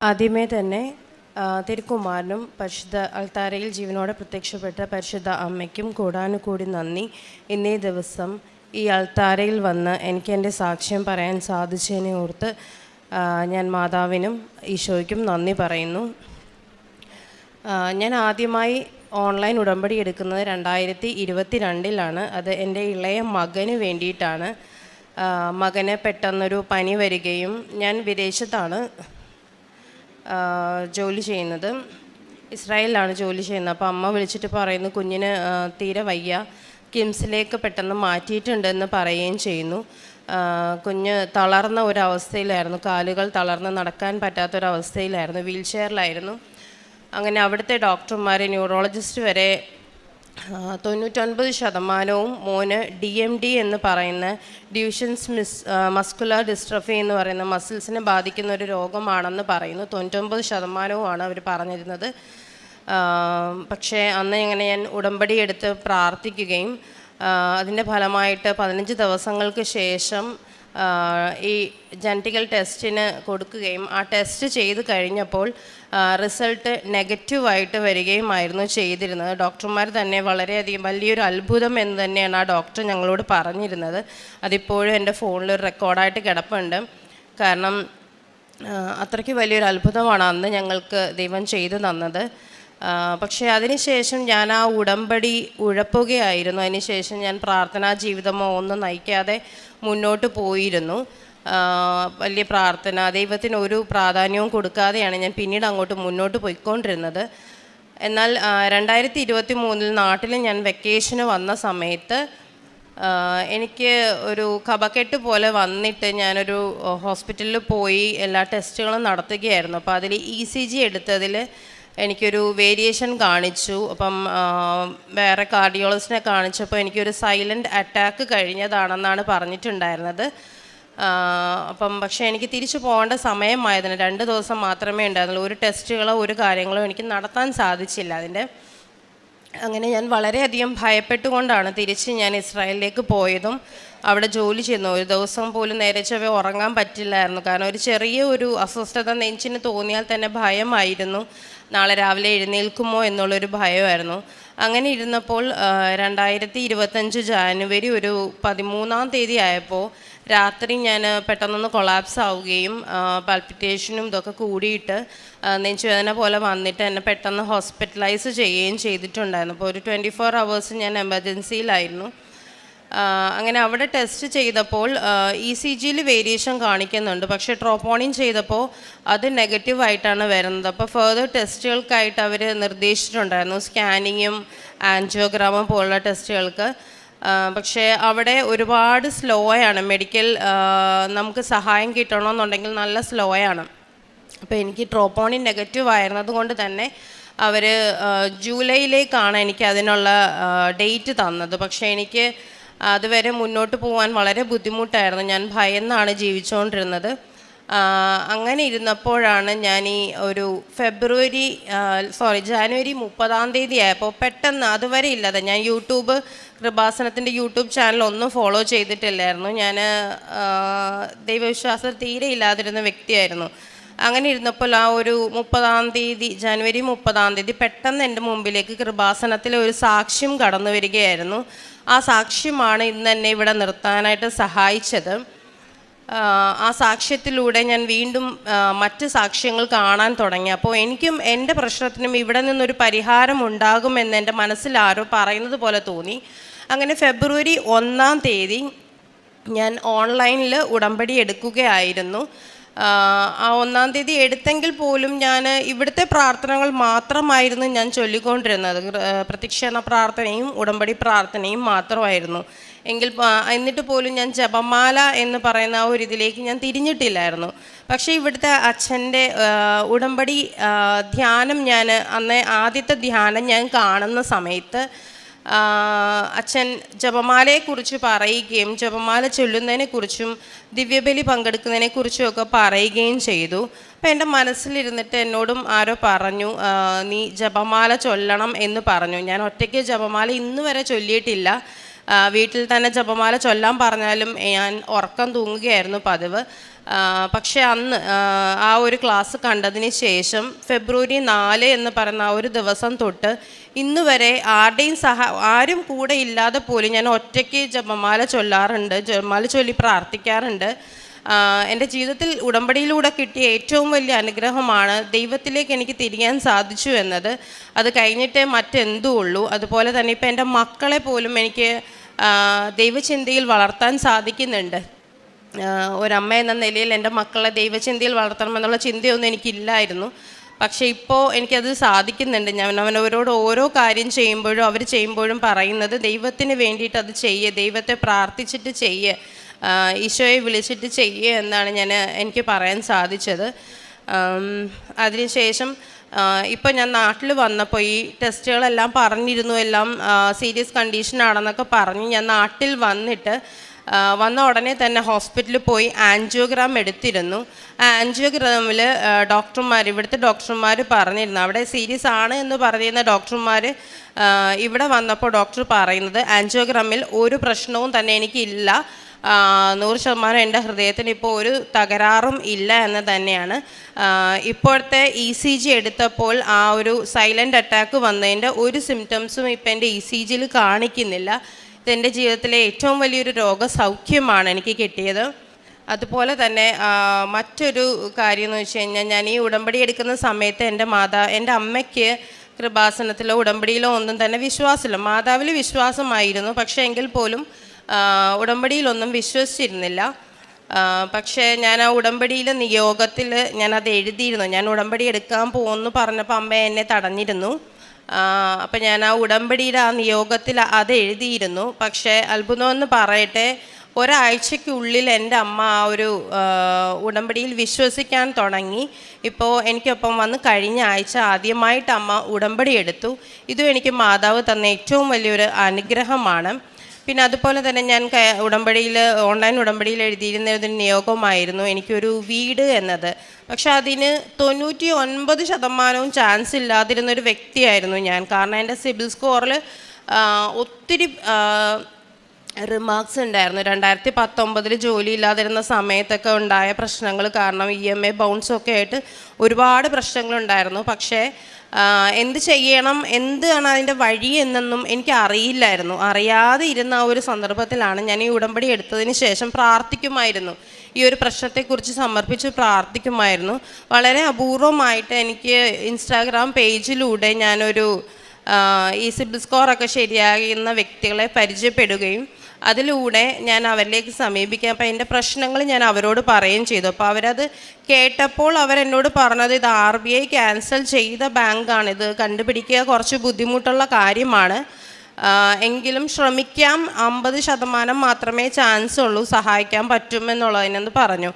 ആദ്യമേ തന്നെ തിരുക്കുമാരനും പരിശുദ്ധ അൾത്താരയിൽ ജീവനോടെ പ്രത്യക്ഷപ്പെട്ട പരിശുദ്ധ അമ്മയ്ക്കും കൂടാനുകൂടി നന്ദി. ഇന്നേ ദിവസം ഈ അൾത്താരയിൽ വന്ന് എനിക്ക് എൻ്റെ സാക്ഷ്യം പറയാൻ സാധിച്ചതിനെ ഓർത്ത് ഞാൻ മാതാവിനും ഈശോയ്ക്കും നന്ദി പറയുന്നു. ഞാൻ ആദ്യമായി ഓൺലൈൻ ഉടമ്പടി എടുക്കുന്നത് 2022 അത് എൻ്റെ ഇളയ മകന് വേണ്ടിയിട്ടാണ്. മകന് പെട്ടെന്നൊരു പനി വരികയും, ഞാൻ വിദേശത്താണ് ജോലി ചെയ്യുന്നത്, ഇസ്രായേലിലാണ് ജോലി ചെയ്യുന്നത്. അപ്പോൾ അമ്മ വിളിച്ചിട്ട് പറയുന്നു കുഞ്ഞിന് തീരെ വയ്യ, കിംസിലേക്ക് പെട്ടെന്ന് മാറ്റിയിട്ടുണ്ടെന്ന് പറയുകയും ചെയ്യുന്നു. കുഞ്ഞ് തളർന്ന ഒരവസ്ഥയിലായിരുന്നു, കാലുകൾ തളർന്ന് നടക്കാൻ പറ്റാത്തൊരവസ്ഥയിലായിരുന്നു, വീൽ ചെയറിലായിരുന്നു. അങ്ങനെ അവിടുത്തെ ഡോക്ടർമാർ, ന്യൂറോളജിസ്റ്റ് വരെ 99% മോന് DMD എന്ന് പറയുന്ന ഡ്യൂഷൻസ് മസ്കുലർ ഡിസ്ട്രഫി എന്ന് പറയുന്ന മസിൽസിനെ ബാധിക്കുന്ന ഒരു രോഗമാണെന്ന് പറയുന്നു. 99% അവർ പറഞ്ഞിരുന്നത്. പക്ഷേ അന്ന് ഇങ്ങനെ ഞാൻ ഉടമ്പടി എടുത്ത് പ്രാർത്ഥിക്കുകയും അതിൻ്റെ ഫലമായിട്ട് 15 ദിവസങ്ങൾക്ക് ശേഷം ഈ ജനറ്റിക്കൽ ടെസ്റ്റിന് കൊടുക്കുകയും ആ ടെസ്റ്റ് ചെയ്ത് കഴിഞ്ഞപ്പോൾ റിസൾട്ട് നെഗറ്റീവായിട്ട് വരികയുമായിരുന്നു ചെയ്തിരുന്നത്. ഡോക്ടർമാർ തന്നെ വളരെയധികം വലിയൊരു അത്ഭുതം എന്ന് തന്നെയാണ് ആ ഡോക്ടർ ഞങ്ങളോട് പറഞ്ഞിരുന്നത്. അതിപ്പോഴും എൻ്റെ ഫോണിലൊരു റെക്കോർഡായിട്ട് കിടപ്പുണ്ട്. കാരണം അത്രയ്ക്ക് വലിയൊരു അത്ഭുതമാണ് അന്ന് ഞങ്ങൾക്ക് ദൈവം ചെയ്തു തന്നത്. പക്ഷേ അതിനുശേഷം ഞാൻ ആ ഉടമ്പടി ഉഴപ്പുകയായിരുന്നു. അതിനുശേഷം ഞാൻ പ്രാർത്ഥനാ ജീവിതമോ ഒന്നും നയിക്കാതെ മുന്നോട്ട് പോയിരുന്നു. വലിയ പ്രാർത്ഥന, ദൈവത്തിന് ഒരു പ്രാധാന്യവും കൊടുക്കാതെയാണ് ഞാൻ പിന്നീട് അങ്ങോട്ട് മുന്നോട്ട് പോയിക്കൊണ്ടിരുന്നത്. എന്നാൽ 2023 നാട്ടിൽ ഞാൻ വെക്കേഷന് വന്ന സമയത്ത് എനിക്ക് ഒരു കഫക്കെട്ട് പോലെ വന്നിട്ട് ഞാനൊരു ഹോസ്പിറ്റലിൽ പോയി എല്ലാ ടെസ്റ്റുകളും നടത്തുകയായിരുന്നു. അപ്പോൾ അതിൽ ECG എടുത്തതിൽ എനിക്കൊരു വേരിയേഷൻ കാണിച്ചു. അപ്പം വേറെ കാർഡിയോളജിസ്റ്റിനെ കാണിച്ചപ്പോൾ എനിക്കൊരു സൈലൻറ്റ് അറ്റാക്ക് കഴിഞ്ഞതാണെന്നാണ് പറഞ്ഞിട്ടുണ്ടായിരുന്നത്. അപ്പം പക്ഷേ എനിക്ക് തിരിച്ചു പോകേണ്ട സമയമായതിന് 2 ദിവസം മാത്രമേ ഉണ്ടായിരുന്നുള്ളൂ. ഒരു ടെസ്റ്റുകളോ ഒരു കാര്യങ്ങളോ എനിക്ക് നടത്താൻ സാധിച്ചില്ല അതിൻ്റെ. അങ്ങനെ ഞാൻ വളരെയധികം ഭയപ്പെട്ടുകൊണ്ടാണ് തിരിച്ച് ഞാൻ ഇസ്രായേലിലേക്ക് പോയതും അവിടെ ജോലി ചെയ്യുന്നു. ഒരു ദിവസം പോലും നേരെ ചൊവ്വേ ഉറങ്ങാൻ പറ്റില്ലായിരുന്നു. കാരണം ഒരു ചെറിയ ഒരു അസ്വസ്ഥത നെഞ്ചിന് തോന്നിയാൽ തന്നെ ഭയമായിരുന്നു. നാളെ രാവിലെ എഴുന്നേൽക്കുമോ എന്നുള്ളൊരു ഭയമായിരുന്നു. അങ്ങനെ ഇരുന്നപ്പോൾ 2025 ജാനുവരി ഒരു 13-ാം തീയതി ആയപ്പോൾ രാത്രി ഞാൻ പെട്ടെന്നൊന്ന് കൊളാപ്സ് ആവുകയും പാൽപിറ്റേഷനും ഇതൊക്കെ കൂടിയിട്ട് നെഞ്ചുവേദന പോലെ വന്നിട്ട് എന്നെ പെട്ടെന്ന് ഹോസ്പിറ്റലൈസ് ചെയ്യുകയും ചെയ്തിട്ടുണ്ടായിരുന്നു. അപ്പോൾ ഒരു 24 hours ഞാൻ എമർജൻസിയിലായിരുന്നു. അങ്ങനെ അവിടെ ടെസ്റ്റ് ചെയ്തപ്പോൾ ECGയിൽ വേരിയേഷൻ കാണിക്കുന്നുണ്ട്. പക്ഷേ ട്രോപ്പോണിൻ ചെയ്തപ്പോൾ അത് നെഗറ്റീവായിട്ടാണ് വരുന്നത്. അപ്പോൾ ഫർദർ ടെസ്റ്റുകൾക്കായിട്ട് അവർ നിർദ്ദേശിച്ചിട്ടുണ്ടായിരുന്നു, സ്കാനിങ്ങും ആൻജിയോഗ്രാമും പോലുള്ള ടെസ്റ്റുകൾക്ക്. പക്ഷേ അവിടെ ഒരുപാട് സ്ലോയാണ്, മെഡിക്കൽ നമുക്ക് സഹായം കിട്ടണമെന്നുണ്ടെങ്കിൽ നല്ല സ്ലോയാണ്. അപ്പോൾ എനിക്ക് ട്രോപ്പോണിൻ നെഗറ്റീവ് ആയിരുന്നത് കൊണ്ട് തന്നെ അവർ ജൂലൈയിലേക്കാണ് എനിക്ക് അതിനുള്ള ഡേറ്റ് തന്നത്. പക്ഷേ എനിക്ക് അതുവരെ മുന്നോട്ട് പോകാൻ വളരെ ബുദ്ധിമുട്ടായിരുന്നു. ഞാൻ ഭയന്നാണ് ജീവിച്ചുകൊണ്ടിരുന്നത്. അങ്ങനെ ഇരുന്നപ്പോഴാണ് ഞാൻ ഈ ഒരു ജാനുവരി 30-ാം തീയതി ആയപ്പോൾ പെട്ടെന്ന്, അതുവരെ ഇല്ലാതെ ഞാൻ കൃപാസനത്തിൻ്റെ യൂട്യൂബ് ചാനൽ ഒന്നും ഫോളോ ചെയ്തിട്ടില്ലായിരുന്നു. ഞാൻ ദൈവവിശ്വാസം തീരെ ഇല്ലാതിരുന്ന വ്യക്തിയായിരുന്നു. അങ്ങനെ ഇരുന്നപ്പോൾ ആ ഒരു ജാനുവരി 30-ാം തീയതി പെട്ടെന്ന് എൻ്റെ മുമ്പിലേക്ക് കൃപാസനത്തിലെ ഒരു സാക്ഷ്യം കടന്നു വരികയായിരുന്നു. ആ സാക്ഷ്യമാണ് ഇന്ന് എന്നെ ഇവിടെ നിർത്താനായിട്ട് സഹായിച്ചത്. ആ സാക്ഷ്യത്തിലൂടെ ഞാൻ വീണ്ടും മറ്റ് സാക്ഷ്യങ്ങൾ കാണാൻ തുടങ്ങി. അപ്പോൾ എനിക്കും എൻ്റെ പ്രശ്നത്തിനും ഇവിടെ നിന്നൊരു പരിഹാരം ഉണ്ടാകുമെന്ന് എൻ്റെ മനസ്സിൽ ആരോ പറയുന്നത് പോലെ തോന്നി. അങ്ങനെ ഫെബ്രുവരി 1-ാം തീയതി ഞാൻ ഓൺലൈനിൽ ഉടമ്പടി എടുക്കുകയായിരുന്നു. ആ 1-ാം തീയതി എടുത്തെങ്കിൽ പോലും ഞാൻ ഇവിടുത്തെ പ്രാർത്ഥനകൾ മാത്രമായിരുന്നു ഞാൻ ചൊല്ലിക്കൊണ്ടിരുന്നത്. പ്രത്യക്ഷണ പ്രാർത്ഥനയും ഉടമ്പടി പ്രാർത്ഥനയും മാത്രമായിരുന്നു. എന്നിട്ട് പോലും ഞാൻ ജപമാല എന്ന് പറയുന്ന ആ ഒരു ഇതിലേക്ക് ഞാൻ തിരിഞ്ഞിട്ടില്ലായിരുന്നു. പക്ഷേ ഇവിടുത്തെ അച്ഛൻ്റെ ഉടമ്പടി ധ്യാനം, ഞാൻ അന്ന് ആദ്യത്തെ ധ്യാനം ഞാൻ കാണുന്ന സമയത്ത് അച്ഛൻ ജപമാലയെക്കുറിച്ച് പറയുകയും ജപമാല ചൊല്ലുന്നതിനെക്കുറിച്ചും ദിവ്യബലി പങ്കെടുക്കുന്നതിനെക്കുറിച്ചുമൊക്കെ പറയുകയും ചെയ്തു. അപ്പോൾ എൻ്റെ മനസ്സിലിരുന്നിട്ട് എന്നോടും ആരോ പറഞ്ഞു, നീ ജപമാല ചൊല്ലണം എന്ന് പറഞ്ഞു. ഞാൻ ഒറ്റയ്ക്ക് ജപമാല ഇന്ന് വരെ ചൊല്ലിയിട്ടില്ല. വീട്ടിൽ തന്നെ ജപമാല ചൊല്ലാൻ പറഞ്ഞാലും ഞാൻ ഉറക്കം തൂങ്ങുകയായിരുന്നു പതിവ്. പക്ഷേ അന്ന് ആ ഒരു ക്ലാസ് കണ്ടതിന് ശേഷം ഫെബ്രുവരി 4 എന്ന് പറയുന്ന ആ ഒരു ദിവസം തൊട്ട് ഇന്ന് വരെ ആരും കൂടെ ഇല്ലാതെ പോലും ഞാൻ ഒറ്റയ്ക്ക് ജപമാല ചൊല്ലാറുണ്ട്, ജപമാല ചൊല്ലി പ്രാർത്ഥിക്കാറുണ്ട്. എൻ്റെ ജീവിതത്തിൽ ഉടമ്പടിയിലൂടെ കിട്ടിയ ഏറ്റവും വലിയ അനുഗ്രഹമാണ് ദൈവത്തിലേക്ക് എനിക്ക് തിരിയാൻ സാധിച്ചു എന്നത്. അത് കഴിഞ്ഞിട്ടേ മറ്റെന്തും ഉള്ളൂ. അതുപോലെ തന്നെ ഇപ്പം എൻ്റെ മക്കളെ പോലും എനിക്ക് ദൈവചിന്തയിൽ വളർത്താൻ സാധിക്കുന്നുണ്ട്. ഒരമ്മ എന്ന നിലയിൽ എൻ്റെ മക്കളെ ദൈവചിന്തയിൽ വളർത്തണമെന്നുള്ള ചിന്തയൊന്നും എനിക്കില്ലായിരുന്നു. പക്ഷേ ഇപ്പോൾ എനിക്കത് സാധിക്കുന്നുണ്ട്. ഞാൻ അവനവരോട് ഓരോ കാര്യം ചെയ്യുമ്പോഴും അവർ ചെയ്യുമ്പോഴും പറയുന്നത് ദൈവത്തിന് വേണ്ടിയിട്ട് അത് ചെയ്യുക, ദൈവത്തെ പ്രാർത്ഥിച്ചിട്ട് ചെയ്യുക, ഈശോയെ വിളിച്ചിട്ട് ചെയ്യുക എന്നാണ് എനിക്ക് പറയാൻ സാധിച്ചത്. അതിനുശേഷം ഇപ്പോൾ ഞാൻ നാട്ടിൽ വന്നപ്പോൾ ഈ ടെസ്റ്റുകളെല്ലാം പറഞ്ഞിരുന്നു, എല്ലാം സീരിയസ് കണ്ടീഷനാണെന്നൊക്കെ പറഞ്ഞ് ഞാൻ നാട്ടിൽ വന്ന ഉടനെ തന്നെ ഹോസ്പിറ്റലിൽ പോയി ആൻജിയോഗ്രാം എടുത്തിരുന്നു. ആ ആൻജിയോഗ്രാമിൽ ഇവിടുത്തെ ഡോക്ടർമാർ പറഞ്ഞിരുന്നു, അവിടെ സീരിയസ് ആണ് എന്ന് പറഞ്ഞിരുന്ന ഡോക്ടർമാർ ഇവിടെ വന്നപ്പോൾ ഡോക്ടർ പറയുന്നത് ആൻജിയോഗ്രാമിൽ ഒരു പ്രശ്നവും തന്നെ എനിക്കില്ല, 100% എൻ്റെ ഹൃദയത്തിന് ഇപ്പോൾ ഒരു തകരാറും ഇല്ല എന്ന് തന്നെയാണ്. ഇപ്പോഴത്തെ ECG എടുത്തപ്പോൾ ആ ഒരു സൈലൻ്റ് അറ്റാക്ക് വന്നതിൻ്റെ ഒരു സിംറ്റംസും ഇപ്പോൾ എൻ്റെ ECGയിൽ കാണിക്കുന്നില്ല. ഇതെൻ്റെ ജീവിതത്തിലെ ഏറ്റവും വലിയൊരു രോഗസൗഖ്യമാണ് എനിക്ക് കിട്ടിയത്. അതുപോലെ തന്നെ മറ്റൊരു കാര്യം എന്ന് വെച്ച് കഴിഞ്ഞാൽ, ഞാൻ ഈ ഉടമ്പടി എടുക്കുന്ന സമയത്ത് എൻ്റെ അമ്മയ്ക്ക് കൃപാസനത്തിലോ ഉടമ്പടിയിലോ ഒന്നും തന്നെ വിശ്വാസമില്ല. മാതാവിൽ വിശ്വാസമായിരുന്നു, പക്ഷേ എങ്കിൽ പോലും ഉടമ്പടിയിലൊന്നും വിശ്വസിച്ചിരുന്നില്ല. പക്ഷേ ഞാൻ ആ ഉടമ്പടിയിലെ നിയോഗത്തിൽ ഞാനത് എഴുതിയിരുന്നു. ഞാൻ ഉടമ്പടി എടുക്കാൻ പോകുമെന്ന് പറഞ്ഞപ്പോൾ അമ്മ എന്നെ തടഞ്ഞിരുന്നു. അപ്പം ഞാൻ ആ ഉടമ്പടിയുടെ ആ നിയോഗത്തിൽ അത് എഴുതിയിരുന്നു. പക്ഷേ അത്ഭുതമെന്ന് പറയട്ടെ, ഒരാഴ്ചയ്ക്കുള്ളിൽ എൻ്റെ അമ്മ ആ ഒരു ഉടമ്പടിയിൽ വിശ്വസിക്കാൻ തുടങ്ങി. ഇപ്പോൾ എനിക്കൊപ്പം വന്ന് കഴിഞ്ഞ ആഴ്ച ആദ്യമായിട്ട് അമ്മ ഉടമ്പടി എടുത്തു. ഇതും എനിക്ക് മാതാവ് തന്ന ഏറ്റവും വലിയൊരു അനുഗ്രഹമാണ്. പിന്നെ അതുപോലെ തന്നെ ഞാൻ ഓൺലൈൻ ഉടമ്പടിയിൽ എഴുതിയിരുന്ന ഒരു നിയോഗമായിരുന്നു എനിക്കൊരു വീട് എന്നത്. പക്ഷെ അതിന് 99% ചാൻസ് ഇല്ലാതിരുന്നൊരു വ്യക്തിയായിരുന്നു ഞാൻ. കാരണം എൻ്റെ സിബിൽ സ്കോറിൽ ഒത്തിരി റിമാർക്സ് ഉണ്ടായിരുന്നു. 2019 ജോലി ഇല്ലാതിരുന്ന സമയത്തൊക്കെ ഉണ്ടായ പ്രശ്നങ്ങൾ കാരണം EMI ബൗൺസൊക്കെ ആയിട്ട് ഒരുപാട് പ്രശ്നങ്ങളുണ്ടായിരുന്നു. പക്ഷേ എന്ത് ചെയ്യണം, എന്താണ് അതിൻ്റെ വഴി എന്നൊന്നും എനിക്ക് അറിയില്ലായിരുന്നു. അറിയാതെ ഇരുന്ന ആ ഒരു സന്ദർഭത്തിലാണ് ഞാൻ ഈ ഉടമ്പടി എടുത്തതിന് ശേഷം പ്രാർത്ഥിക്കുമായിരുന്നു, ഈ ഒരു പ്രശ്നത്തെക്കുറിച്ച് സമർപ്പിച്ച് പ്രാർത്ഥിക്കുമായിരുന്നു. വളരെ അപൂർവമായിട്ട് എനിക്ക് ഇൻസ്റ്റാഗ്രാം പേജിലൂടെ ഞാനൊരു ഈ സിബിൽ സ്കോറൊക്കെ ശരിയാകുന്ന വ്യക്തികളെ പരിചയപ്പെടുകയും അതിലൂടെ ഞാൻ അവരിലേക്ക് സമീപിക്കാം. അപ്പോൾ എൻ്റെ പ്രശ്നങ്ങൾ ഞാൻ അവരോട് പറയുകയും ചെയ്തു. അപ്പോൾ അവരത് കേട്ടപ്പോൾ അവരെന്നോട് പറഞ്ഞത്, ഇത് RBI ക്യാൻസൽ ചെയ്ത ബാങ്കാണ്, ഇത് കണ്ടുപിടിക്കുക കുറച്ച് ബുദ്ധിമുട്ടുള്ള കാര്യമാണ്, എങ്കിലും ശ്രമിക്കാം, 50% മാത്രമേ ചാൻസ് ഉള്ളൂ, സഹായിക്കാൻ പറ്റുമെന്നുള്ളതിനെന്ന് പറഞ്ഞു.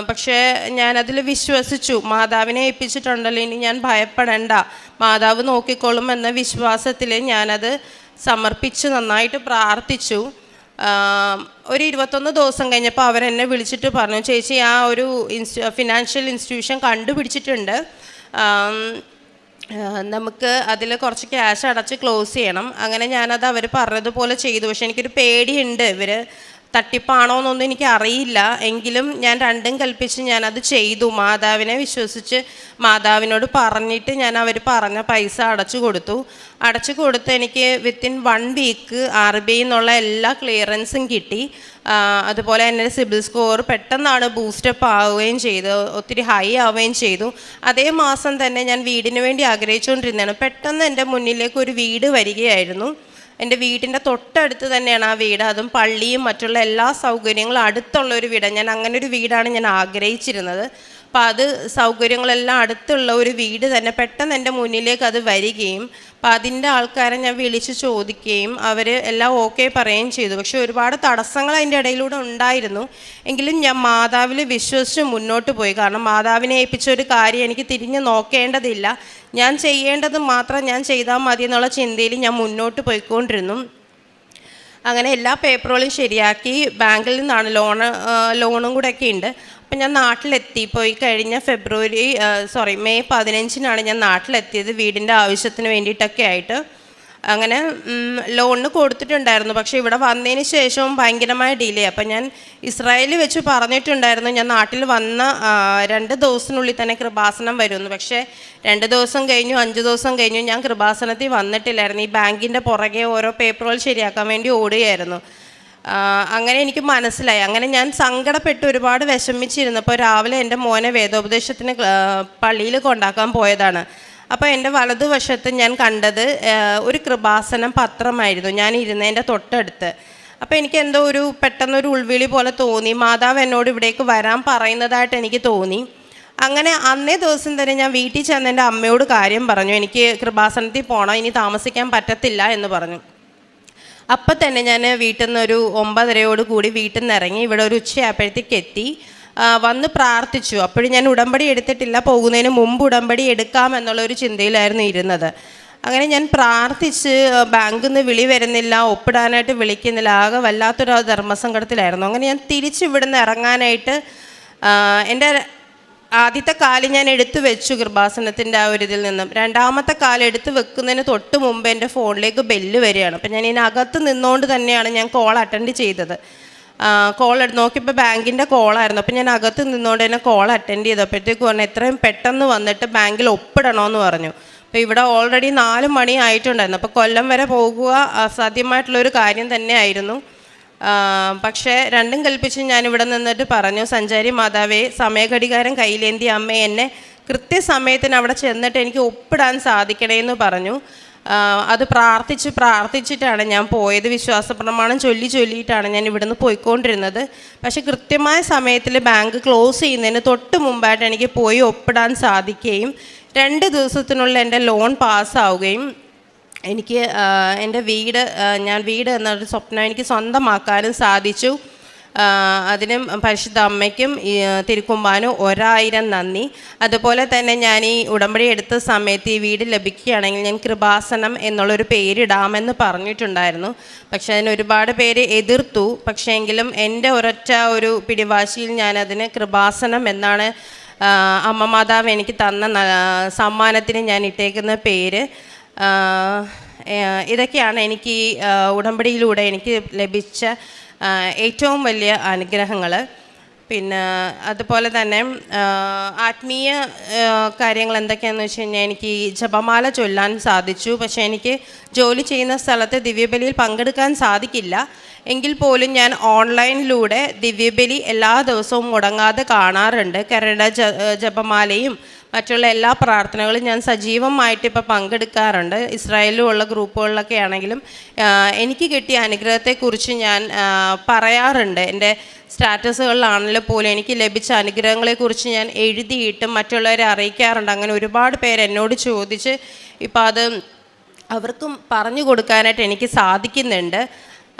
പക്ഷേ ഞാനതിൽ വിശ്വസിച്ചു. മാതാവിനെ ഏൽപ്പിച്ചിട്ടുണ്ടല്ലോ, ഇനി ഞാൻ ഭയപ്പെടേണ്ട, മാതാവ് നോക്കിക്കോളും എന്ന വിശ്വാസത്തിൽ ഞാനത് സമർപ്പിച്ച് നന്നായിട്ട് പ്രാർത്ഥിച്ചു. ഒരു 21 ദിവസം കഴിഞ്ഞപ്പോൾ അവരെന്നെ വിളിച്ചിട്ട് പറഞ്ഞു, ചേച്ചി ആ ഒരു ഫിനാൻഷ്യൽ ഇൻസ്റ്റിറ്റ്യൂഷൻ കണ്ടുപിടിച്ചിട്ടുണ്ട്, നമുക്ക് അതിൽ കുറച്ച് ക്യാഷ് അടച്ച് ക്ലോസ് ചെയ്യണം. അങ്ങനെ ഞാനത് അവർ പറഞ്ഞതുപോലെ ചെയ്തു. പക്ഷെ എനിക്കൊരു പേടിയുണ്ട്, ഇവർ തട്ടിപ്പാണോ എന്നൊന്നും എനിക്ക് അറിയില്ല. എങ്കിലും ഞാൻ രണ്ടും കൽപ്പിച്ച് ഞാനത് ചെയ്തു. മാതാവിനെ വിശ്വസിച്ച് മാതാവിനോട് പറഞ്ഞിട്ട് ഞാൻ അവർ പറഞ്ഞ പൈസ അടച്ചു കൊടുത്ത് എനിക്ക് വിത്തിൻ 1 വീക്ക് RBI എന്നുള്ള എല്ലാ ക്ലിയറൻസും കിട്ടി. അതുപോലെ എൻ്റെ സിബിൽ സ്കോർ പെട്ടെന്നാണ് ബൂസ്റ്റപ്പ് ആവുകയും ചെയ്തു, ഒത്തിരി ഹൈ ആവുകയും ചെയ്തു. അതേ മാസം തന്നെ ഞാൻ വീടിന് വേണ്ടി ആഗ്രഹിച്ചുകൊണ്ടിരുന്നതാണ്. പെട്ടെന്ന് എൻ്റെ മുന്നിലേക്ക് ഒരു വീട് വരികയായിരുന്നു. എൻ്റെ വീടിൻ്റെ തൊട്ടടുത്ത് തന്നെയാണ് ആ വീട്, അതും പള്ളിയും മറ്റുള്ള എല്ലാ സൗകര്യങ്ങളും അടുത്തുള്ള ഒരു വീടാണ്. ഞാൻ അങ്ങനെ ഒരു വീടാണ് ഞാൻ ആഗ്രഹിച്ചിരുന്നത്. അപ്പോൾ അത് സൗകര്യങ്ങളെല്ലാം അടുത്തുള്ള ഒരു വീട് തന്നെ പെട്ടെന്ന് എൻ്റെ മുന്നിലേക്ക് അത് വരികയും അപ്പോൾ അതിൻ്റെ ആൾക്കാരെ ഞാൻ വിളിച്ച് ചോദിക്കുകയും അവർ എല്ലാം ഓക്കെ പറയുകയും ചെയ്തു. പക്ഷേ ഒരുപാട് തടസ്സങ്ങൾ അതിൻ്റെ ഇടയിലൂടെ ഉണ്ടായിരുന്നു. എങ്കിലും ഞാൻ മാതാവിൽ വിശ്വസിച്ച് മുന്നോട്ട് പോയി. കാരണം മാതാവിനെ ഏൽപ്പിച്ച ഒരു കാര്യം എനിക്ക് തിരിഞ്ഞ് നോക്കേണ്ടതില്ല, ഞാൻ ചെയ്യേണ്ടത് മാത്രം ഞാൻ ചെയ്താൽ മതി എന്നുള്ള ചിന്തയിൽ ഞാൻ മുന്നോട്ട് പോയിക്കൊണ്ടിരുന്നു. അങ്ങനെ എല്ലാ പേപ്പറുകളും ശരിയാക്കി ബാങ്കിൽ നിന്നാണ് ലോണും കൂടെ ഒക്കെ ഉണ്ട്. അപ്പം ഞാൻ നാട്ടിലെത്തി. പോയി കഴിഞ്ഞ മെയ് 15 ഞാൻ നാട്ടിലെത്തിയത് വീടിൻ്റെ ആവശ്യത്തിന് വേണ്ടിയിട്ടൊക്കെ ആയിട്ട്. അങ്ങനെ ലോണിന് കൊടുത്തിട്ടുണ്ടായിരുന്നു. പക്ഷേ ഇവിടെ വന്നതിന് ശേഷവും ഭയങ്കരമായ ഡിലേ. അപ്പം ഞാൻ ഇസ്രായേലിൽ വെച്ച് പറഞ്ഞിട്ടുണ്ടായിരുന്നു ഞാൻ നാട്ടിൽ വന്ന 2 ദിവസത്തിനുള്ളിൽ തന്നെ കൃപാസനം വരുമെന്ന്. പക്ഷേ 2 ദിവസം കഴിഞ്ഞു, 5 ദിവസം കഴിഞ്ഞു, ഞാൻ കൃപാസനത്തിൽ വന്നിട്ടില്ലായിരുന്നു. ഈ ബാങ്കിൻ്റെ പുറകെ ഓരോ പേപ്പറുകൾ ശരിയാക്കാൻ വേണ്ടി ഓടുകയായിരുന്നു. അങ്ങനെ എനിക്ക് മനസ്സിലായി. അങ്ങനെ ഞാൻ സങ്കടപ്പെട്ട് ഒരുപാട് വിഷമിച്ചിരുന്നപ്പോൾ രാവിലെ എൻ്റെ മോനെ വേദോപദേശത്തിന് പള്ളിയിൽ കൊണ്ടാക്കാൻ പോയതാണ്. അപ്പോൾ എൻ്റെ വലതുവശത്ത് ഞാൻ കണ്ടത് ഒരു കൃപാസനം പത്രമായിരുന്നു ഞാൻ ഇരുന്നതിൻ്റെ തൊട്ടടുത്ത്. അപ്പോൾ എനിക്ക് എന്തോ പെട്ടെന്നൊരു ഉൾവിളി പോലെ തോന്നി. മാതാവ് എന്നോട് ഇവിടേക്ക് വരാൻ പറയുന്നതായിട്ട് എനിക്ക് തോന്നി. അങ്ങനെ അന്നേ ദിവസം തന്നെ ഞാൻ വീട്ടിൽ ചെന്ന് എൻ്റെ അമ്മയോട് കാര്യം പറഞ്ഞു. എനിക്ക് കൃപാസനത്തിൽ പോകണം, ഇനി താമസിക്കാൻ പറ്റത്തില്ല എന്ന് പറഞ്ഞു. അപ്പം തന്നെ ഞാൻ വീട്ടിൽ നിന്ന് ഒരു 9:30 കൂടി വീട്ടിൽ നിന്ന് ഇറങ്ങി ഇവിടെ ഒരു ഉച്ചയായപ്പോഴത്തേക്ക് എത്തി. വന്ന് പ്രാർത്ഥിച്ചു. അപ്പോഴും ഞാൻ ഉടമ്പടി എടുത്തിട്ടില്ല, പോകുന്നതിന് മുമ്പ് ഉടമ്പടി എടുക്കാമെന്നുള്ളൊരു ചിന്തയിലായിരുന്നു ഇരുന്നത്. അങ്ങനെ ഞാൻ പ്രാർത്ഥിച്ച് ബാങ്കിൽ നിന്ന് വിളി വരുന്നില്ല, ഒപ്പിടാനായിട്ട് വിളിക്കുന്നില്ല, ആകെ വല്ലാത്തൊരു ധർമ്മസങ്കടത്തിലായിരുന്നു. അങ്ങനെ ഞാൻ തിരിച്ച് ഇവിടുന്ന് ഇറങ്ങാനായിട്ട് എൻ്റെ ആദ്യത്തെ കാല് ഞാൻ എടുത്തു വെച്ചു കൃപാസനത്തിൻ്റെ ആ ഒരു ഇതിൽ നിന്നും. രണ്ടാമത്തെ കാല് എടുത്ത് വെക്കുന്നതിന് തൊട്ട് മുമ്പ് എൻ്റെ ഫോണിലേക്ക് ബെല്ല് വരികയാണ്. അപ്പം ഞാൻ ഇതിനകത്ത് നിന്നുകൊണ്ട് തന്നെയാണ് ഞാൻ കോൾ അറ്റൻഡ് ചെയ്തത്. കോൾ നോക്കിയപ്പോൾ ബാങ്കിൻ്റെ കോളായിരുന്നു. അപ്പം ഞാൻ അകത്ത് നിന്നുകൊണ്ട് തന്നെ കോൾ അറ്റൻഡ് ചെയ്തപ്പോഴത്തേക്ക് പറഞ്ഞു എത്രയും പെട്ടെന്ന് വന്നിട്ട് ബാങ്കിൽ ഒപ്പിടണമെന്ന് പറഞ്ഞു. അപ്പോൾ ഇവിടെ ഓൾറെഡി 4 മണി ആയിട്ടുണ്ടായിരുന്നു. അപ്പോൾ കൊല്ലം വരെ പോകുക അസാധ്യമായിട്ടുള്ളൊരു കാര്യം തന്നെയായിരുന്നു. പക്ഷേ രണ്ടും കൽപ്പിച്ച് ഞാനിവിടെ നിന്നിട്ട് പറഞ്ഞു, സഞ്ചാരി മാതാവേ, സമയഘടികാരം കയ്യിലേന്തി അമ്മ എന്നെ കൃത്യസമയത്തിന് അവിടെ ചെന്നിട്ട് എനിക്ക് ഒപ്പിടാൻ സാധിക്കണേന്ന് പറഞ്ഞു. അത് പ്രാർത്ഥിച്ചിട്ടാണ് ഞാൻ പോയത്. വിശ്വാസ പ്രമാണം ചൊല്ലിയിട്ടാണ് ഞാൻ ഇവിടുന്ന് പോയിക്കൊണ്ടിരുന്നത്. പക്ഷേ കൃത്യമായ സമയത്തിൽ ബാങ്ക് ക്ലോസ് ചെയ്യുന്നതിന് തൊട്ട് മുമ്പായിട്ട് എനിക്ക് പോയി ഒപ്പിടാൻ സാധിക്കുകയും 2 ദിവസത്തിനുള്ള എൻ്റെ ലോൺ പാസ്സാവുകയും എനിക്ക് എൻ്റെ വീട് എന്നൊരു സ്വപ്നം എനിക്ക് സ്വന്തമാക്കാനും സാധിച്ചു. അതിനും പരിശുദ്ധ അമ്മയ്ക്കും തിരുക്കുമ്പാനും 1000 നന്ദി. അതുപോലെ തന്നെ ഞാൻ ഈ ഉടമ്പടി എടുത്ത സമയത്ത് ഈ വീട് ലഭിക്കുകയാണെങ്കിൽ ഞാൻ കൃപാസനം എന്നുള്ളൊരു പേരിടാമെന്ന് പറഞ്ഞിട്ടുണ്ടായിരുന്നു. പക്ഷെ അതിന് ഒരുപാട് പേര് എതിർത്തു. പക്ഷേ എങ്കിലും എൻ്റെ ഒരൊറ്റ ഒരു പിടിവാശിയിൽ ഞാനതിന് കൃപാസനം എന്നാണ് അമ്മ മാതാവ് എനിക്ക് തന്ന സമ്മാനത്തിന് ഞാൻ ഇട്ടേക്കുന്ന പേര്. ഇതൊക്കെയാണ് എനിക്ക് ഈ ഉടമ്പടിയിലൂടെ എനിക്ക് ലഭിച്ച ഏറ്റവും വലിയ അനുഗ്രഹങ്ങൾ. പിന്നെ അതുപോലെ തന്നെ ആത്മീയ കാര്യങ്ങൾ എന്തൊക്കെയാണെന്ന് വെച്ച് കഴിഞ്ഞാൽ എനിക്ക് ഈ ജപമാല ചൊല്ലാൻ സാധിച്ചു. പക്ഷേ എനിക്ക് ജോലി ചെയ്യുന്ന സ്ഥലത്ത് ദിവ്യബലിയിൽ പങ്കെടുക്കാൻ സാധിക്കില്ല. എങ്കിൽ പോലും ഞാൻ ഓൺലൈനിലൂടെ ദിവ്യബലി എല്ലാ ദിവസവും മുടങ്ങാതെ കാണാറുണ്ട്. കരട ജപമാലയും മറ്റുള്ള എല്ലാ പ്രാർത്ഥനകളും ഞാൻ സജീവമായിട്ട് ഇപ്പോൾ പങ്കെടുക്കാറുണ്ട്. ഇസ്രായേലിലുള്ള ഗ്രൂപ്പുകളിലൊക്കെ ആണെങ്കിലും എനിക്ക് കിട്ടിയ അനുഗ്രഹത്തെക്കുറിച്ച് ഞാൻ പറയാറുണ്ട്. എൻ്റെ സ്റ്റാറ്റസുകളിലാണെങ്കിലും പോലും എനിക്ക് ലഭിച്ച അനുഗ്രഹങ്ങളെക്കുറിച്ച് ഞാൻ എഴുതിയിട്ടും മറ്റുള്ളവരെ അറിയിക്കാറുണ്ട്. അങ്ങനെ ഒരുപാട് പേര് എന്നോട് ചോദിച്ച് ഇപ്പോൾ അത് അവർക്കും പറഞ്ഞു കൊടുക്കാനായിട്ട് എനിക്ക് സാധിക്കുന്നുണ്ട്.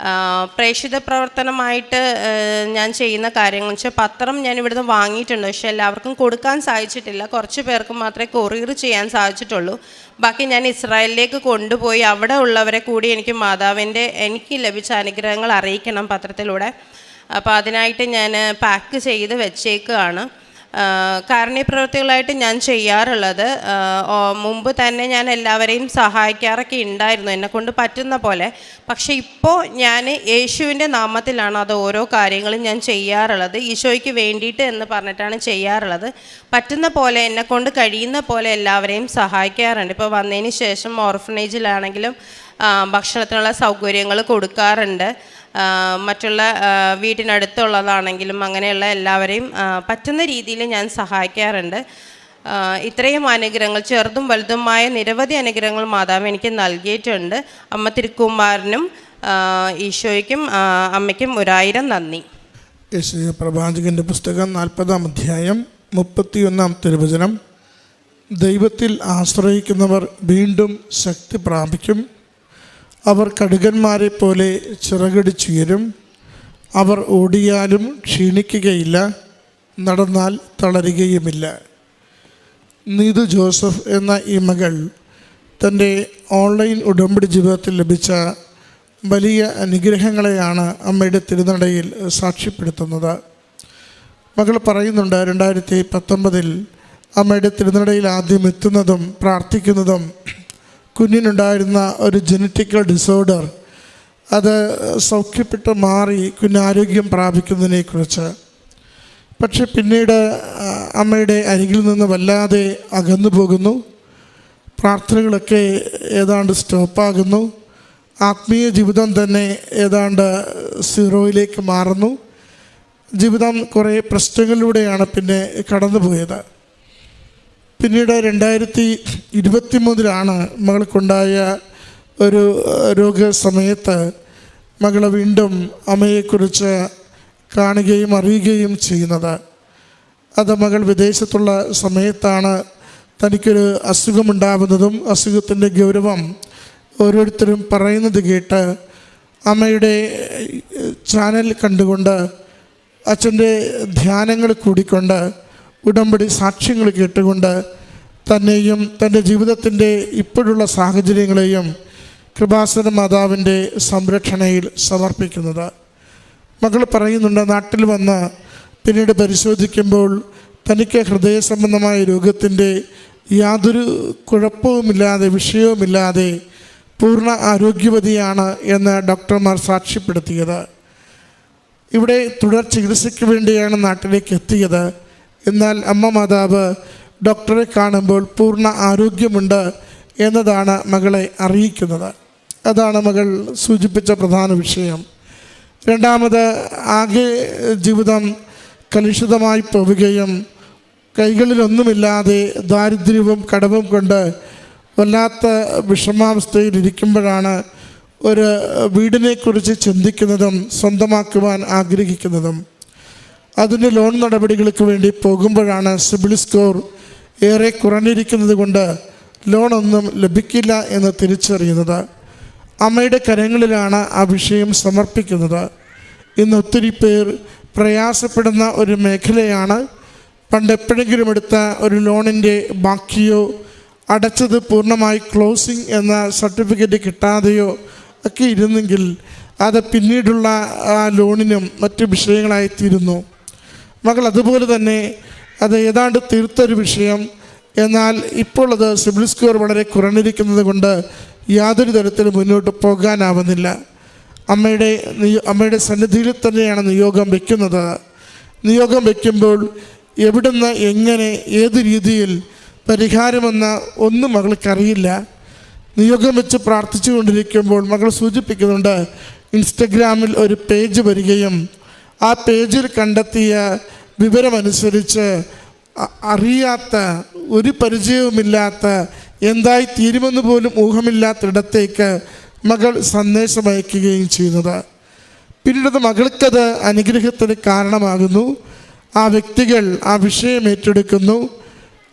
പ്രേക്ഷിത പ്രവർത്തനമായിട്ട് ഞാൻ ചെയ്യുന്ന കാര്യങ്ങൾ വെച്ചാൽ പത്രം ഞാൻ ഇവിടുന്ന് വാങ്ങിയിട്ടുണ്ട്. പക്ഷേ എല്ലാവർക്കും കൊടുക്കാൻ സാധിച്ചിട്ടില്ല. കുറച്ച് പേർക്ക് മാത്രമേ കൊറിയർ ചെയ്യാൻ സാധിച്ചിട്ടുള്ളൂ. ബാക്കി ഞാൻ ഇസ്രായേലിലേക്ക് കൊണ്ടുപോയി അവിടെ ഉള്ളവരെ കൂടി എനിക്ക് ലഭിച്ച അനുഗ്രഹങ്ങൾ അറിയിക്കണം പത്രത്തിലൂടെ. അപ്പോൾ അതിനായിട്ട് ഞാൻ പാക്ക് ചെയ്ത് വെച്ചേക്കുകയാണ്. കാരുണ്യപ്രവൃത്തികളായിട്ട് ഞാൻ ചെയ്യാറുള്ളത് മുമ്പ് തന്നെ ഞാൻ എല്ലാവരെയും സഹായിക്കാറൊക്കെ ഉണ്ടായിരുന്നു എന്നെക്കൊണ്ട് പറ്റുന്ന പോലെ. പക്ഷേ ഇപ്പോൾ ഞാൻ യേശുവിൻ്റെ നാമത്തിലാണ് അത് ഓരോ കാര്യങ്ങളും ഞാൻ ചെയ്യാറുള്ളത്. ഈശോയ്ക്ക് വേണ്ടിയിട്ട് എന്ന് പറഞ്ഞിട്ടാണ് ചെയ്യാറുള്ളത്. പറ്റുന്ന പോലെ എന്നെക്കൊണ്ട് കഴിയുന്ന പോലെ എല്ലാവരെയും സഹായിക്കാറുണ്ട്. ഇപ്പോൾ വന്നതിന് ശേഷം ഓർഫനേജിലാണെങ്കിലും ഭക്ഷണത്തിനുള്ള സൗകര്യങ്ങൾ കൊടുക്കാറുണ്ട്. മറ്റുള്ള വീട്ടിനടുത്തുള്ളതാണെങ്കിലും അങ്ങനെയുള്ള എല്ലാവരെയും പറ്റുന്ന രീതിയിൽ ഞാൻ സഹായിക്കാറുണ്ട്. ഇത്രയും അനുഗ്രഹങ്ങൾ, ചെറുതും വലുതുമായ നിരവധി അനുഗ്രഹങ്ങൾ മാതാവ് എനിക്ക് നൽകിയിട്ടുണ്ട്. അമ്മ തിരുക്കുമാരനും ഈശോയ്ക്കും അമ്മയ്ക്കും 1000 നന്ദി. യെശയ്യാ പ്രവാചകൻ്റെ പുസ്തകം 40-ാം അധ്യായം 31-ാം തിരുവചനം. ദൈവത്തിൽ ആശ്രയിക്കുന്നവർ വീണ്ടും ശക്തി പ്രാപിക്കും. അവർ കടുകന്മാരെ പോലെ ചിറകടിച്ചുയരും. അവർ ഓടിയാലും ക്ഷീണിക്കുകയില്ല, നടന്നാൽ തളരുകയുമില്ല. നീതു ജോസഫ് എന്ന ഈ മകൾ തൻ്റെ ഓൺലൈൻ ഉടമ്പടി ജീവിതത്തിൽ ലഭിച്ച വലിയ അനുഗ്രഹങ്ങളെയാണ് അമ്മയുടെ തിരുനടയിൽ സാക്ഷ്യപ്പെടുത്തുന്നത്. മകൾ പറയുന്നുണ്ട്, 2019 അമ്മയുടെ തിരുനടയിൽ ആദ്യം എത്തുന്നതും പ്രാർത്ഥിക്കുന്നതും കുഞ്ഞിനുണ്ടായിരുന്ന ഒരു ജനറ്റിക്കൽ ഡിസോർഡർ അത് സൗഖ്യപ്പെട്ട് മാറി കുഞ്ഞാരോഗ്യം പ്രാപിക്കുന്നതിനെക്കുറിച്ച്. പക്ഷെ പിന്നീട് അമ്മയുടെ അരികിൽ നിന്ന് വല്ലാതെ അകന്നു പോകുന്നു. പ്രാർത്ഥനകളൊക്കെ ഏതാണ്ട് സ്റ്റോപ്പാകുന്നു. ആത്മീയ ജീവിതം തന്നെ ഏതാണ്ട് സീറോയിലേക്ക് മാറുന്നു. ജീവിതം കുറേ പ്രശ്നങ്ങളിലൂടെയാണ് പിന്നെ കടന്നുപോയത്. പിന്നീട് 2023 മകൾക്കുണ്ടായ ഒരു രോഗസമയത്ത് മകൾ വീണ്ടും അമ്മയെക്കുറിച്ച് കാണുകയും അറിയുകയും ചെയ്യുന്നത്. അത് മകൾ വിദേശത്തുള്ള സമയത്താണ് തനിക്കൊരു അസുഖമുണ്ടാകുന്നതും അസുഖത്തിൻ്റെ ഗൗരവം ഓരോരുത്തരും പറയുന്നത് കേട്ട് അമ്മയുടെ ചാനൽ കണ്ടുകൊണ്ട് അച്ഛൻ്റെ ധ്യാനങ്ങൾ കൂടിക്കൊണ്ട് ഉടമ്പടി സാക്ഷ്യങ്ങൾ കേട്ടുകൊണ്ട് തന്നെയും തൻ്റെ ജീവിതത്തിൻ്റെ ഇപ്പോഴുള്ള സാഹചര്യങ്ങളെയും കൃപാസന മാതാവിൻ്റെ സംരക്ഷണയിൽ സമർപ്പിക്കുന്നത്. മകൾ പറയുന്നുണ്ട്, നാട്ടിൽ വന്ന് പിന്നീട് പരിശോധിക്കുമ്പോൾ തനിക്ക് ഹൃദയ സംബന്ധമായ രോഗത്തിൻ്റെ യാതൊരു കുഴപ്പവുമില്ലാതെ വിഷയവുമില്ലാതെ പൂർണ്ണ ആരോഗ്യവതിയാണ് എന്ന് ഡോക്ടർമാർ സാക്ഷ്യപ്പെടുത്തിയത്. ഇവിടെ തുടർ ചികിത്സയ്ക്ക് വേണ്ടിയാണ് നാട്ടിലേക്ക് എത്തിയത്. എന്നാൽ അമ്മ മാതാവ് ഡോക്ടറെ കാണുമ്പോൾ പൂർണ്ണ ആരോഗ്യമുണ്ട് എന്നതാണ് മകളെ അറിയിക്കുന്നത്. അതാണ് മകൾ സൂചിപ്പിച്ച പ്രധാന വിഷയം. രണ്ടാമത്, ആകെ ജീവിതം കലുഷിതമായി പോവുകയും കൈകളിലൊന്നുമില്ലാതെ ദാരിദ്ര്യവും കടവും കൊണ്ട് വല്ലാത്ത വിഷമാവസ്ഥയിലിരിക്കുമ്പോഴാണ് ഒരു വീടിനെക്കുറിച്ച് ചിന്തിക്കുന്നതും സ്വന്തമാക്കുവാൻ ആഗ്രഹിക്കുന്നതും. അതിന് ലോൺ നടപടികൾക്ക് വേണ്ടി പോകുമ്പോഴാണ് സിബിൽ സ്കോർ ഏറെ കുറഞ്ഞിരിക്കുന്നത് കൊണ്ട് ലോണൊന്നും ലഭിക്കില്ല എന്ന് തിരിച്ചറിയുന്നത്. അമ്മയുടെ കരങ്ങളിലാണ് ആ വിഷയം സമർപ്പിക്കുന്നത്. ഇന്ന് ഒത്തിരി പേർ പ്രയാസപ്പെടുന്ന ഒരു മേഖലയാണ്. പണ്ട് എപ്പോഴെങ്കിലും എടുത്ത ഒരു ലോണിൻ്റെ ബാക്കിയോ അടച്ചത് പൂർണ്ണമായി ക്ലോസിംഗ് എന്ന സർട്ടിഫിക്കറ്റ് കിട്ടാതെയോ ഒക്കെ ഇരുന്നെങ്കിൽ അത് പിന്നീടുള്ള ആ ലോണിനും മറ്റ് വിഷയങ്ങളായിത്തീരുന്നു. മകൾ അതുപോലെ തന്നെ അത് ഏതാണ്ട് തീർത്തൊരു വിഷയം. എന്നാൽ ഇപ്പോൾ അത് സിബിൽ സ്കോർ വളരെ കുറഞ്ഞിരിക്കുന്നത് കൊണ്ട് യാതൊരു തരത്തിലും മുന്നോട്ട് പോകാനാവുന്നില്ല. അമ്മയുടെ സന്നിധിയിൽ തന്നെയാണ് നിയോഗം വയ്ക്കുന്നത്. നിയോഗം വയ്ക്കുമ്പോൾ എവിടുന്ന് എങ്ങനെ ഏത് രീതിയിൽ പരിഹാരമെന്ന് ഒന്നും മകൾക്കറിയില്ല. നിയോഗം വെച്ച് പ്രാർത്ഥിച്ചു കൊണ്ടിരിക്കുമ്പോൾ മകൾ സൂചിപ്പിക്കുന്നുണ്ട്, ഇൻസ്റ്റഗ്രാമിൽ ഒരു പേജ് വരികയും ആ പേജിൽ കണ്ടെത്തിയ വിവരമനുസരിച്ച് അറിയാത്ത ഒരു പരിചയവുമില്ലാത്ത എന്തായി തീരുമെന്ന് പോലും ഊഹമില്ലാത്തിടത്തേക്ക് മകൾ സന്ദേശം അയക്കുകയും ചെയ്യുന്നത്. പിന്നീട് മകൾക്കത് അനുഗ്രഹത്തിന് കാരണമാകുന്നു. ആ വ്യക്തികൾ ആ വിഷയം ഏറ്റെടുക്കുന്നു.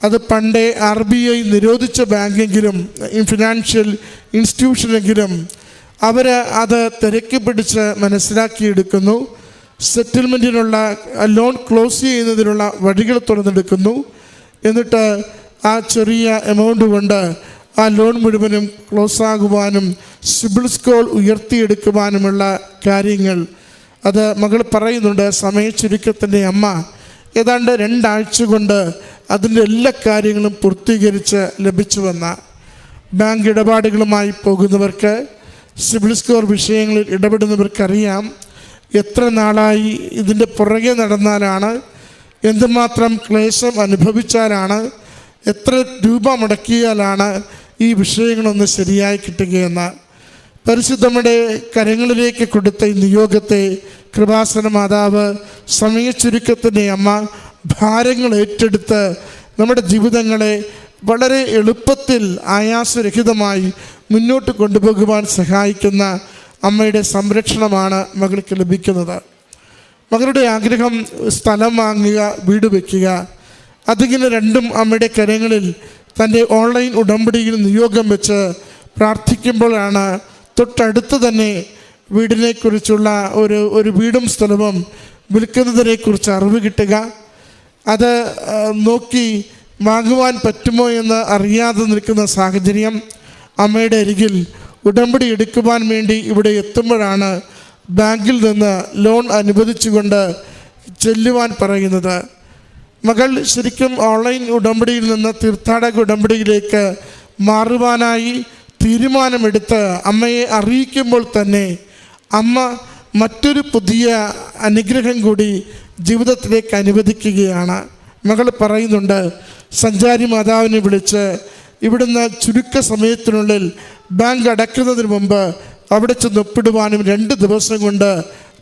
അത് പണ്ടേ RBI നിരോധിച്ച ബാങ്കെങ്കിലും ഫിനാൻഷ്യൽ ഇൻസ്റ്റിറ്റ്യൂഷനെങ്കിലും അവർ അത് തിരക്കി പിടിച്ച് മനസ്സിലാക്കിയെടുക്കുന്നു. സെറ്റിൽമെൻറ്റിനുള്ള ലോൺ ക്ലോസ് ചെയ്യുന്നതിനുള്ള വഴികൾ തുറന്നെടുക്കുന്നു. എന്നിട്ട് ആ ചെറിയ എമൗണ്ട് കൊണ്ട് ആ ലോൺ മുഴുവനും ക്ലോസ് ആകുവാനും സിബിൽ സ്കോർ ഉയർത്തിയെടുക്കുവാനുമുള്ള കാര്യങ്ങൾ അത് മകൾ പറയുന്നുണ്ട്. സമയ ചുരുക്കത്തിൻ്റെ അമ്മ ഏതാണ്ട് 2 ആഴ്ച കൊണ്ട് അതിൻ്റെ എല്ലാ കാര്യങ്ങളും പൂർത്തീകരിച്ച് ലഭിച്ചുവെന്ന ബാങ്ക് ഇടപാടുകളുമായി പോകുന്നവർക്ക്, സിബിൽ സ്കോർ വിഷയങ്ങളിൽ ഇടപെടുന്നവർക്കറിയാം എത്ര നാളായി ഇതിൻ്റെ പുറകെ നടന്നാലാണ്, എന്തുമാത്രം ക്ലേശം അനുഭവിച്ചാലാണ്, എത്ര രൂപ മുടക്കിയാലാണ് ഈ വിഷയങ്ങളൊന്ന് ശരിയായി കിട്ടുകയെന്ന്. പരിശുദ്ധമ്മയുടെ കരങ്ങളിലേക്ക് കൊടുത്ത ഈ നിയോഗത്തെ കൃപാസന മാതാവ് സമയ ചുരുക്കത്തിൻ്റെ അമ്മ ഭാരങ്ങൾ ഏറ്റെടുത്ത് നമ്മുടെ ജീവിതങ്ങളെ വളരെ എളുപ്പത്തിൽ ആയാസരഹിതമായി മുന്നോട്ട് കൊണ്ടുപോകുവാൻ സഹായിക്കുന്ന അമ്മയുടെ സംരക്ഷണമാണ് മകൾക്ക് ലഭിക്കുന്നത്. മകളുടെ ആഗ്രഹം സ്ഥലം വാങ്ങുക, വീട് വയ്ക്കുക. അതിങ്ങനെ രണ്ടും അമ്മയുടെ കരങ്ങളിൽ തൻ്റെ ഓൺലൈൻ ഉടമ്പടിയിൽ നിയോഗം വെച്ച് പ്രാർത്ഥിക്കുമ്പോഴാണ് തൊട്ടടുത്ത് തന്നെ വീടിനെക്കുറിച്ചുള്ള ഒരു വീടും സ്ഥലവും വിൽക്കുന്നതിനെക്കുറിച്ച് അറിവ് കിട്ടുക. അത് നോക്കി വാങ്ങുവാൻ പറ്റുമോ എന്ന് അറിയാതെ നിൽക്കുന്ന സാഹചര്യം. അമ്മയുടെ അരികിൽ ഉടമ്പടി എടുക്കുവാൻ വേണ്ടി ഇവിടെ എത്തുമ്പോഴാണ് ബാങ്കിൽ നിന്ന് ലോൺ അനുവദിച്ചുകൊണ്ട് ചെല്ലുവാൻ പറയുന്നത്. മകൾ ശരിക്കും ഓൺലൈൻ ഉടമ്പടിയിൽ നിന്ന് തീർത്ഥാടക ഉടമ്പടിയിലേക്ക് മാറുവാനായി തീരുമാനമെടുത്ത് അമ്മയെ അറിയിക്കുമ്പോൾ തന്നെ അമ്മ മറ്റൊരു പുതിയ അനുഗ്രഹം കൂടി ജീവിതത്തിലേക്ക് അനുവദിക്കുകയാണ്. മകൾ പറയുന്നുണ്ട്, സഞ്ചാരി മാതാവിനെ വിളിച്ച് ഇവിടുന്ന് ചുരുക്ക സമയത്തിനുള്ളിൽ ബാങ്ക് അടയ്ക്കുന്നതിന് മുമ്പ് അവിടെ ചെന്ന് ഒപ്പിടുവാനും 2 ദിവസം കൊണ്ട്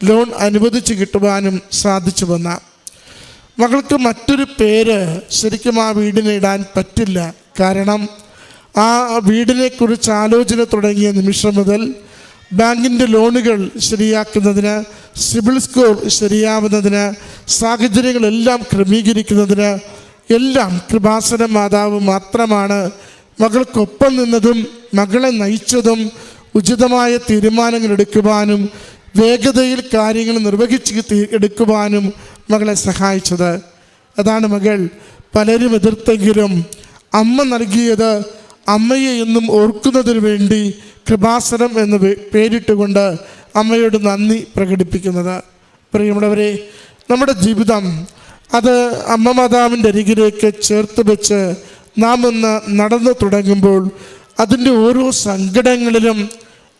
ലോൺ അനുവദിച്ച് കിട്ടുവാനും സാധിച്ചു വന്ന മകൾക്ക് മറ്റൊരു പേര് ശരിക്കും ആ വീടിന് ഇടാൻ പറ്റില്ല. കാരണം ആ വീടിനെക്കുറിച്ച് ആലോചന തുടങ്ങിയ നിമിഷം മുതൽ ബാങ്കിൻ്റെ ലോണുകൾ ശരിയാക്കുന്നതിന്, സിബിൽ സ്കോർ ശരിയാവുന്നതിന്, സാഹചര്യങ്ങളെല്ലാം ക്രമീകരിക്കുന്നതിന് എല്ലാം കൃപാസന മാതാവ് മാത്രമാണ് മകൾക്കൊപ്പം നിന്നതും മകളെ നയിച്ചതും ഉചിതമായ തീരുമാനങ്ങൾ എടുക്കുവാനും വേഗതയിൽ കാര്യങ്ങൾ നിർവഹിച്ച് എടുക്കുവാനും മകളെ സഹായിച്ചത്. അതാണ് മകൾ പലരും എതിർത്തെങ്കിലും അമ്മ നൽകിയത് അമ്മയെ എന്നും ഓർക്കുന്നതിന് വേണ്ടി കൃപാസനം എന്ന് പേരിട്ടുകൊണ്ട് അമ്മയോട് നന്ദി പ്രകടിപ്പിക്കുന്നത്. പ്രിയമുള്ളവരെ, നമ്മുടെ ജീവിതം അത് അമ്മ മാതാവിൻ്റെ അരികിലേക്ക് ചേർത്ത് വെച്ച് നാം ഒന്ന് നടന്നു തുടങ്ങുമ്പോൾ അതിൻ്റെ ഓരോ സങ്കടങ്ങളിലും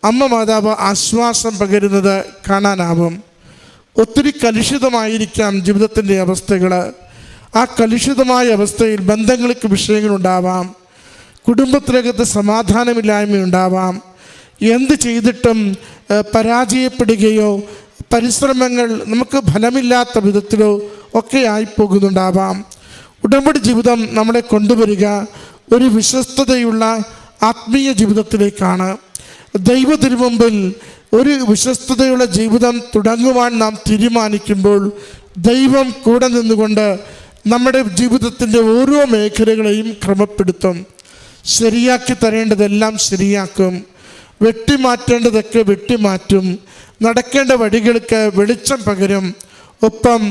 അമ്മ മാതാവ് ആശ്വാസം പകരുന്നത് കാണാനാവും. ഒത്തിരി കലുഷിതമായിരിക്കാം ജീവിതത്തിൻ്റെ അവസ്ഥകൾ. ആ കലുഷിതമായ അവസ്ഥയിൽ ബന്ധങ്ങൾക്ക് വിഷയങ്ങളുണ്ടാവാം, കുടുംബത്തിനകത്ത് സമാധാനമില്ലായ്മയുണ്ടാവാം, എന്ത് ചെയ്തിട്ടും പരാജയപ്പെടുകയോ പരിശ്രമങ്ങൾ നമുക്ക് ഫലമില്ലാത്ത വിധത്തിലോ ഒക്കെ ആയിപ്പോകുന്നുണ്ടാവാം. ഉടമ്പടി ജീവിതം നമ്മളെ കൊണ്ടുവരിക ഒരു വിശ്വസ്തതയുള്ള ആത്മീയ ജീവിതത്തിലേക്കാണ്. ദൈവ തിരുമുമ്പിൽ ഒരു വിശ്വസ്തതയുള്ള ജീവിതം തുടങ്ങുവാൻ നാം തീരുമാനിക്കുമ്പോൾ ദൈവം കൂടെ നിന്നുകൊണ്ട് നമ്മുടെ ജീവിതത്തിൻ്റെ ഓരോ മേഖലകളെയും ക്രമപ്പെടുത്തും. ശരിയാക്കി തരേണ്ടതെല്ലാം ശരിയാക്കും, വെട്ടിമാറ്റേണ്ടതൊക്കെ വെട്ടിമാറ്റും, നടക്കേണ്ട വഴികൾക്ക് വെളിച്ചം പകരും. ഒപ്പം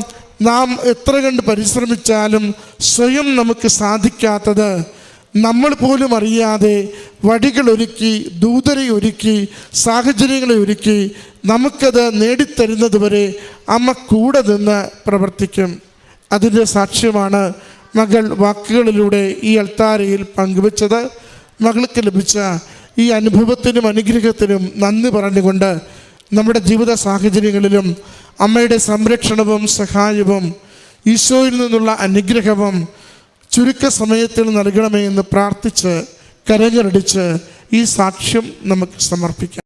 നാം എത്ര കണ്ട് പരിശ്രമിച്ചാലും സ്വയം നമുക്ക് സാധിക്കാത്തത് നമ്മൾ പോലും അറിയാതെ വഴികളൊരുക്കി, ദൂതരെ ഒരുക്കി, സാഹചര്യങ്ങളെ ഒരുക്കി നമുക്കത് നേടിത്തരുന്നത് വരെ അമ്മ കൂടെ നിന്ന് പ്രവർത്തിക്കും. അതിൻ്റെ സാക്ഷ്യമാണ് മകൾ വാക്കുകളിലൂടെ ഈ അൾത്താരയിൽ പങ്കുവച്ചത്. മകൾക്ക് ലഭിച്ച ഈ അനുഭവത്തിനും അനുഗ്രഹത്തിനും നന്ദി പറഞ്ഞുകൊണ്ട് നമ്മുടെ ജീവിത സാഹചര്യങ്ങളിലും അമ്മയുടെ സംരക്ഷണവും സഹായവും ഈശോയിൽ നിന്നുള്ള അനുഗ്രഹവും ചുരുക്ക സമയത്തിൽ നൽകണമേ എന്ന് പ്രാർത്ഥിച്ച് കരഞ്ഞടിച്ച് ഈ സാക്ഷ്യം നമുക്ക് സമർപ്പിക്കാം.